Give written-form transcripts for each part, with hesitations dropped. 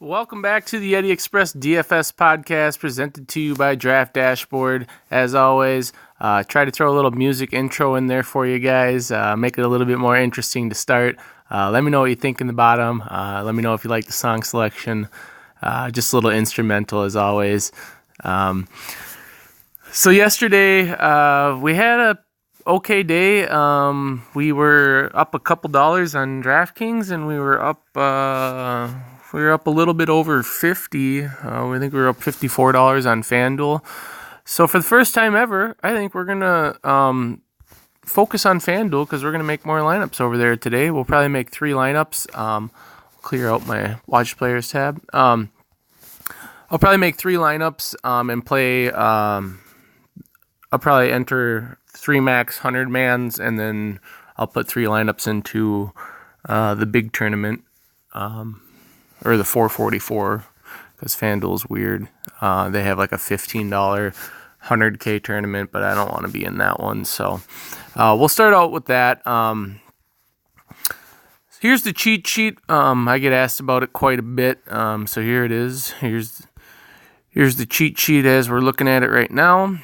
Welcome back to the Yeti Express DFS podcast presented to you by Draft Dashboard. As always, try to throw a little music intro in there for you guys, make it a little bit more interesting to start. Let me know what you think in the bottom. Let me know if you like the song selection. Just a little instrumental as always. So yesterday, we had a okay day. We were up a couple dollars on DraftKings, and we were up a little bit over 50. I think we were up $54 on FanDuel. So for the first time ever, I think we're gonna focus on FanDuel because we're gonna make more lineups over there today. We'll probably make 3 lineups. Clear out my Watch Players tab. I'll probably make 3 lineups and play. I'll probably enter 3 max 100 mans, and then I'll put 3 lineups into the big tournament, or the 444, because FanDuel's weird. They have like a $15 100K tournament, but I don't want to be in that one. So we'll start out with that. Here's the cheat sheet. I get asked about it quite a bit. So here it is. Here's the cheat sheet as we're looking at it right now.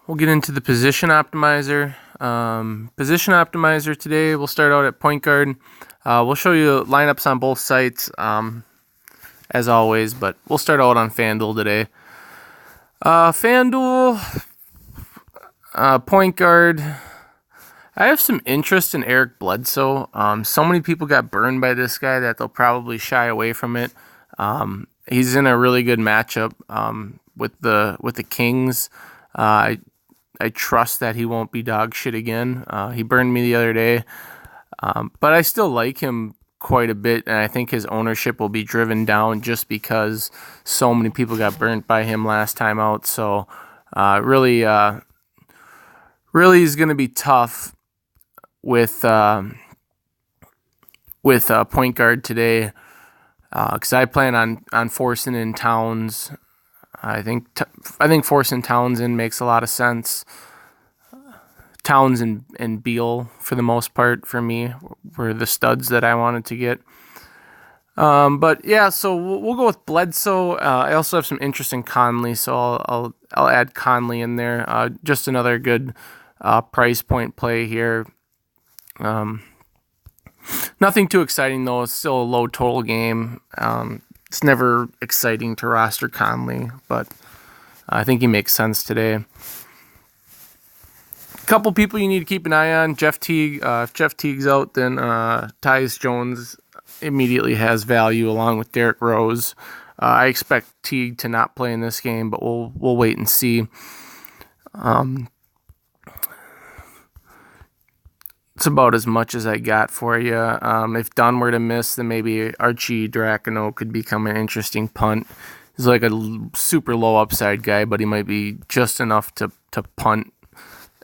We'll get into the position optimizer. Position optimizer today, we'll start out at point guard. We'll show you lineups on both sites, as always, but we'll start out on FanDuel today. FanDuel, point guard. I have some interest in Eric Bledsoe. So many people got burned by this guy that they'll probably shy away from it. He's in a really good matchup with the Kings. I trust that he won't be dog shit again. He burned me the other day, but I still like him quite a bit, and I think his ownership will be driven down just because so many people got burnt by him last time out. So really is going to be tough with point guard today, because I plan on forcing in Towns. I think forcing Towns in makes a lot of sense. Towns and Beal, for the most part, for me, were the studs that I wanted to get. But yeah, so we'll go with Bledsoe. I also have some interest in Conley, so I'll add Conley in there. Just another good price point play here. Nothing too exciting though. It's still a low total game. It's never exciting to roster Conley, but I think he makes sense today. A couple people you need to keep an eye on. Jeff Teague. If Jeff Teague's out, then Tyus Jones immediately has value along with Derrick Rose. I expect Teague to not play in this game, but we'll wait and see. It's about as much as I got for you. If Dunn were to miss, then maybe Archie Dracano could become an interesting punt. He's like a super low upside guy, but he might be just enough to punt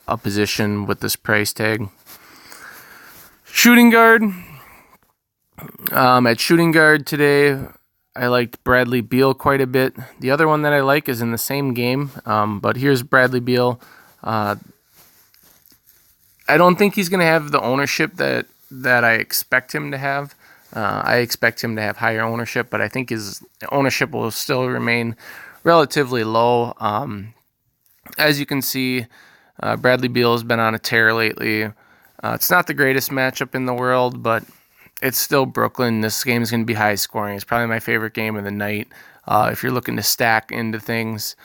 a position with this price tag. Shooting guard. At shooting guard today, I liked Bradley Beal quite a bit. The other one that I like is in the same game, but here's Bradley Beal. I don't think he's going to have the ownership that I expect him to have. I expect him to have higher ownership, but I think his ownership will still remain relatively low. As you can see, Bradley Beal has been on a tear lately. It's not the greatest matchup in the world, but it's still Brooklyn. This game is going to be high scoring. It's probably my favorite game of the night if you're looking to stack into things.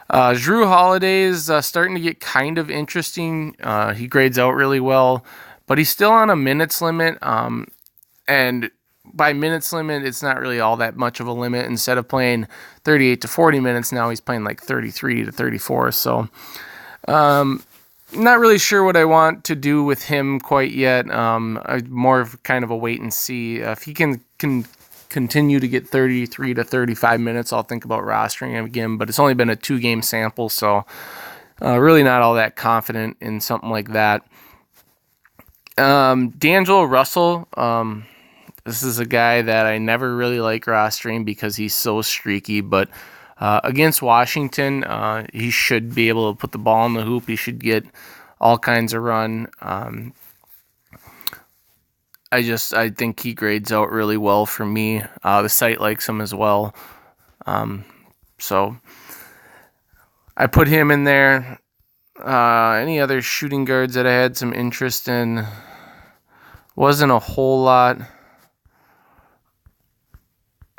Jrue Holiday is starting to get kind of interesting. He grades out really well, but he's still on a minutes limit. And by minutes limit, it's not really all that much of a limit. Instead of playing 38 to 40 minutes, now he's playing like 33 to 34. So, not really sure what I want to do with him quite yet. More of kind of a wait and see. If he can continue to get 33 to 35 minutes, I'll think about rostering him again, but it's only been a 2-game sample, so really not all that confident in something like that. D'Angelo Russell, this is a guy that I never really like rostering because he's so streaky, but against Washington, he should be able to put the ball in the hoop. He should get all kinds of run. I think he grades out really well for me. The site likes him as well. So I put him in there. Any other shooting guards that I had some interest in? Wasn't a whole lot.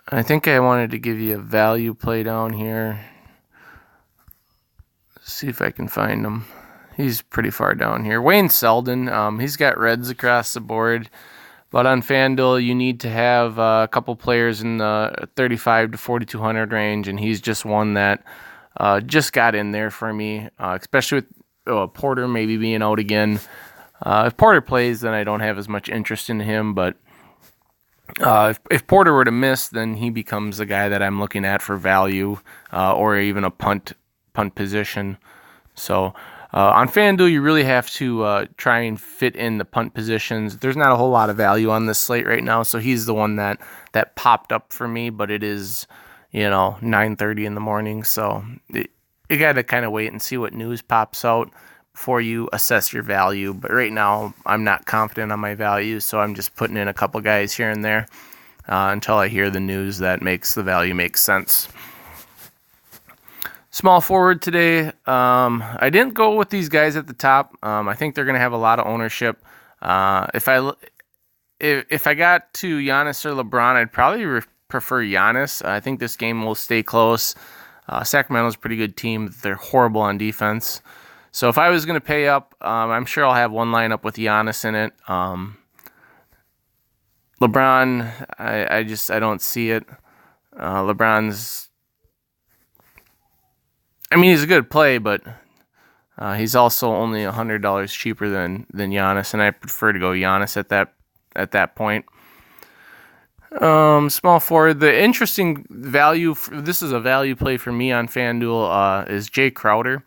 I think I wanted to give you a value play down here. See if I can find him. He's pretty far down here. Wayne Selden, he's got reds across the board. But on FanDuel, you need to have a couple players in the 35 to 4,200 range, and he's just one that just got in there for me, especially with Porter maybe being out again. If Porter plays, then I don't have as much interest in him, but if Porter were to miss, then he becomes the guy that I'm looking at for value or even a punt position. So on FanDuel, you really have to try and fit in the punt positions. There's not a whole lot of value on this slate right now, so he's the one that popped up for me, but it is, 9:30 in the morning, so you got to kind of wait and see what news pops out before you assess your value. But right now, I'm not confident on my value, so I'm just putting in a couple guys here and there until I hear the news that makes the value make sense. Small forward today, I didn't go with these guys at the top. I think they're going to have a lot of ownership. If I got to Giannis or LeBron, I'd probably prefer Giannis. I think this game will stay close. Sacramento's a pretty good team. They're horrible on defense. So if I was going to pay up, I'm sure I'll have one lineup with Giannis in it. LeBron, I don't see it. LeBron's, he's a good play, but he's also only $100 cheaper than Giannis, and I prefer to go Giannis at that point. Small forward. The interesting value, this is a value play for me on FanDuel, is Jay Crowder.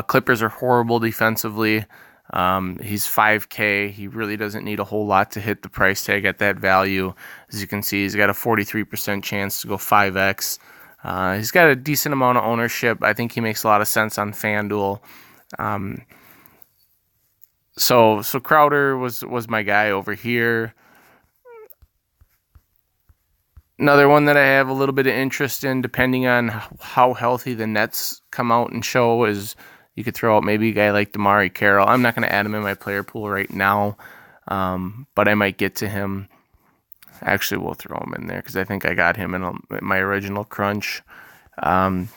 Clippers are horrible defensively. He's $5K. He really doesn't need a whole lot to hit the price tag at that value. As you can see, he's got a 43% chance to go 5X. He's got a decent amount of ownership. I think he makes a lot of sense on FanDuel. So Crowder was my guy over here. Another one that I have a little bit of interest in, depending on how healthy the Nets come out and show, is you could throw out maybe a guy like Damari Carroll. I'm not going to add him in my player pool right now, but I might get to him. Actually, we'll throw him in there because I think I got him in my original crunch. But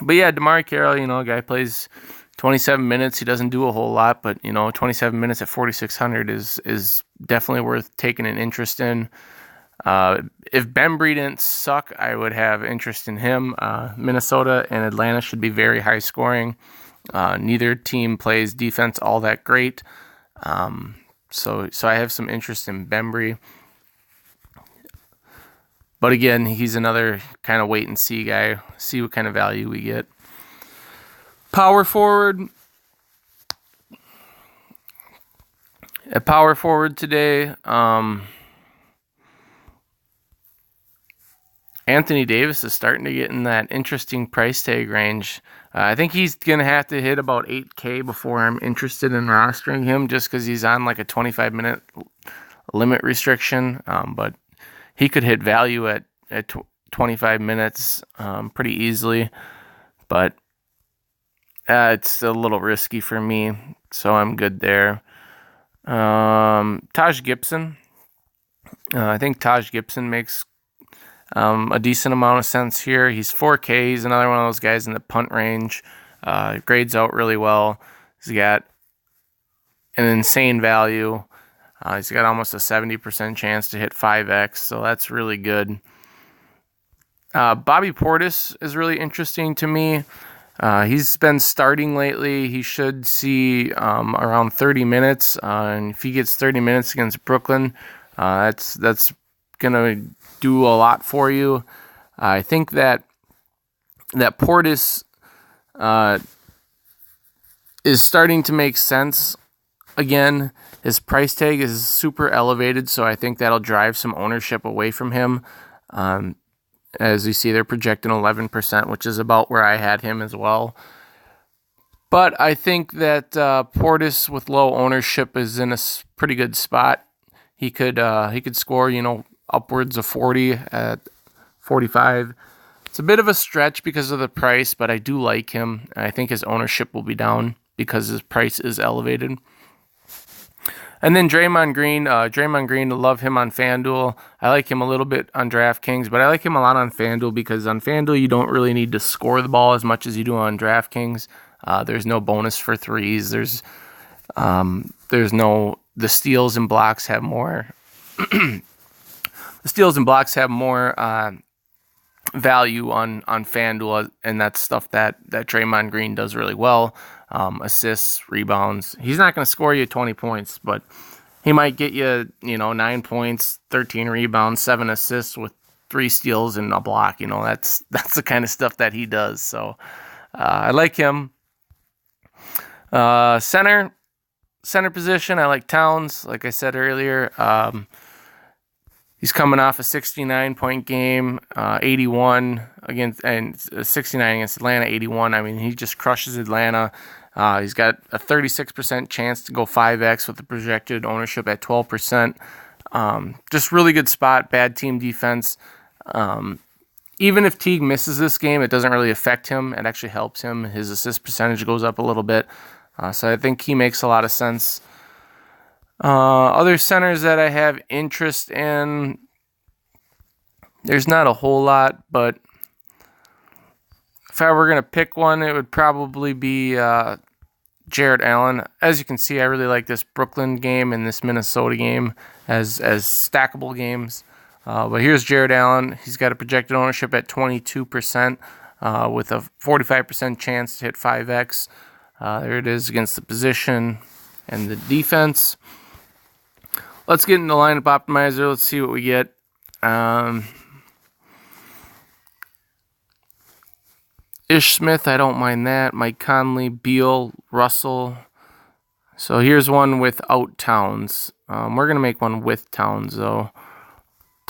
yeah, Damari Carroll, a guy plays 27 minutes. He doesn't do a whole lot, but 27 minutes at 4,600 is definitely worth taking an interest in. If Bembry didn't suck, I would have interest in him. Minnesota and Atlanta should be very high scoring. Neither team plays defense all that great. So I have some interest in Bembry. But again, he's another kind of wait and see guy. See what kind of value we get. Power forward. At power forward today, Anthony Davis is starting to get in that interesting price tag range. I think he's going to have to hit about 8K before I'm interested in rostering him, just because he's on like a 25-minute limit restriction. But he could hit value at 25 minutes pretty easily. But it's a little risky for me, so I'm good there. Taj Gibson. I think Taj Gibson makes a decent amount of sense here. He's 4K. He's another one of those guys in the punt range. Grades out really well. He's got an insane value. He's got almost a 70% chance to hit 5X, so that's really good. Bobby Portis is really interesting to me. He's been starting lately. He should see around 30 minutes. And if he gets 30 minutes against Brooklyn, that's going to do a lot for you. I think that Portis is starting to make sense again. His price tag is super elevated, so I think that'll drive some ownership away from him. As you see, they're projecting 11%, which is about where I had him as well. But I think that Portis with low ownership is in a pretty good spot. He could score, upwards of 40 at 45. It's a bit of a stretch because of the price, but I do like him. I think his ownership will be down because his price is elevated. And then Draymond Green. Draymond Green, I love him on FanDuel. I like him a little bit on DraftKings, but I like him a lot on FanDuel because on FanDuel you don't really need to score the ball as much as you do on DraftKings. There's no bonus for threes. There's no, the steals and blocks have more. The steals and blocks have more value on FanDuel, and that's stuff that Draymond Green does really well. Assists, rebounds. He's not going to score you 20 points, but he might get you, 9 points, 13 rebounds, 7 assists with 3 steals and a block. That's the kind of stuff that he does. So I like him. Center position, I like Towns. Like I said earlier, he's coming off a 69-point game, 81 against, and 69 against Atlanta, 81. I mean, he just crushes Atlanta. He's got a 36% chance to go 5x with the projected ownership at 12%. Just really good spot, bad team defense. Even if Teague misses this game, it doesn't really affect him. It actually helps him. His assist percentage goes up a little bit. So I think he makes a lot of sense. Other centers that I have interest in, there's not a whole lot, but if I were going to pick one, it would probably be Jared Allen. As you can see, I really like this Brooklyn game and this Minnesota game as stackable games. But here's Jared Allen. He's got a projected ownership at 22% with a 45% chance to hit 5x. There it is against the position and the defense. Let's get into lineup optimizer. Let's see what we get. Ish Smith, I don't mind that. Mike Conley, Beal, Russell. So here's one without Towns. We're going to make one with Towns, though.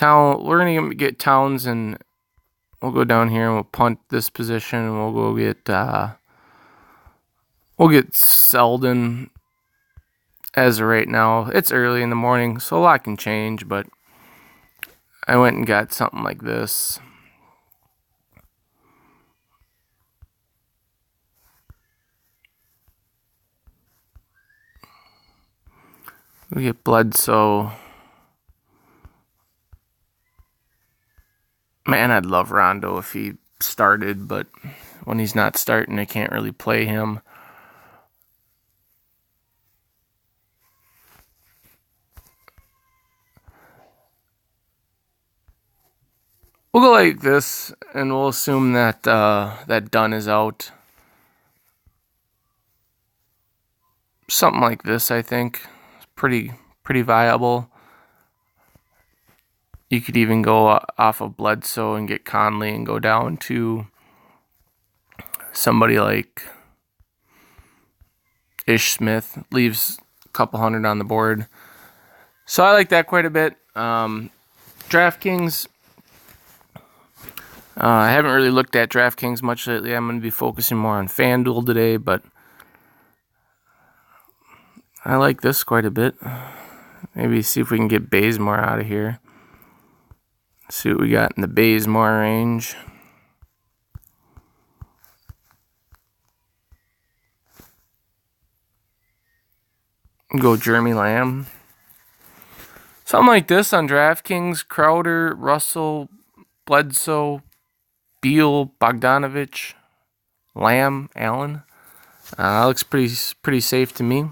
We're going to get Towns, and we'll go down here and we'll punt this position, and we'll go get Selden as of right now. It's early in the morning, so a lot can change, but I went and got something like this. We get Bledsoe. Man, I'd love Rondo if he started, but when he's not starting, I can't really play him. We'll go like this, and we'll assume that that Dunn is out. Something like this, I think. It's pretty viable. You could even go off of Bledsoe and get Conley and go down to somebody like Ish Smith. Leaves a couple hundred on the board. So I like that quite a bit. DraftKings. I haven't really looked at DraftKings much lately. I'm going to be focusing more on FanDuel today, but I like this quite a bit. Maybe see if we can get Bazemore out of here. See what we got in the Bazemore range. Go Jeremy Lamb. Something like this on DraftKings. Crowder, Russell, Bledsoe, Beal, Bogdanovich, Lamb, Allen. Looks pretty safe to me.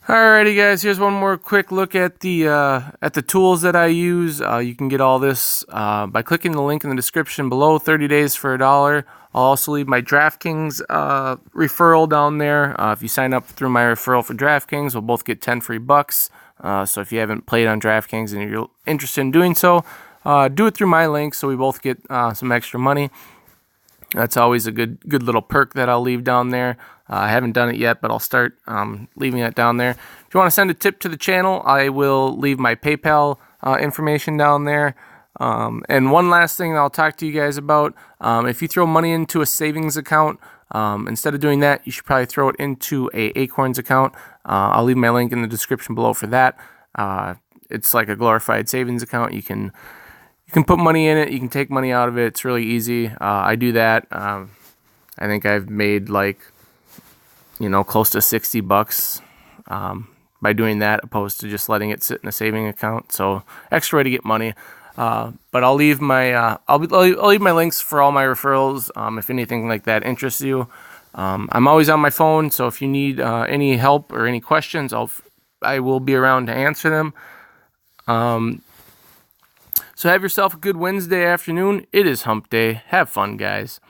Alrighty, guys. Here's one more quick look at the tools that I use. You can get all this by clicking the link in the description below. 30 days for $1. I'll also leave my DraftKings referral down there. If you sign up through my referral for DraftKings, we'll both get 10 free bucks. So if you haven't played on DraftKings and you're interested in doing so, do it through my link so we both get some extra money. That's always a good little perk that I'll leave down there. I haven't done it yet, but I'll start leaving it down there. If you want to send a tip to the channel, I will leave my PayPal information down there. And one last thing I'll talk to you guys about. If you throw money into a savings account, Instead of doing that, you should probably throw it into a Acorns account. I'll leave my link in the description below for that. It's like a glorified savings account. You can put money in it. You can take money out of it. It's really easy. I do that. I think I've made close to $60 by doing that, opposed to just letting it sit in a saving account. So extra way to get money. But I'll leave my I'll leave my links for all my referrals if anything like that interests you. I'm always on my phone, so if you need any help or any questions, I will be around to answer them. So have yourself a good Wednesday afternoon. It is hump day. Have fun, guys.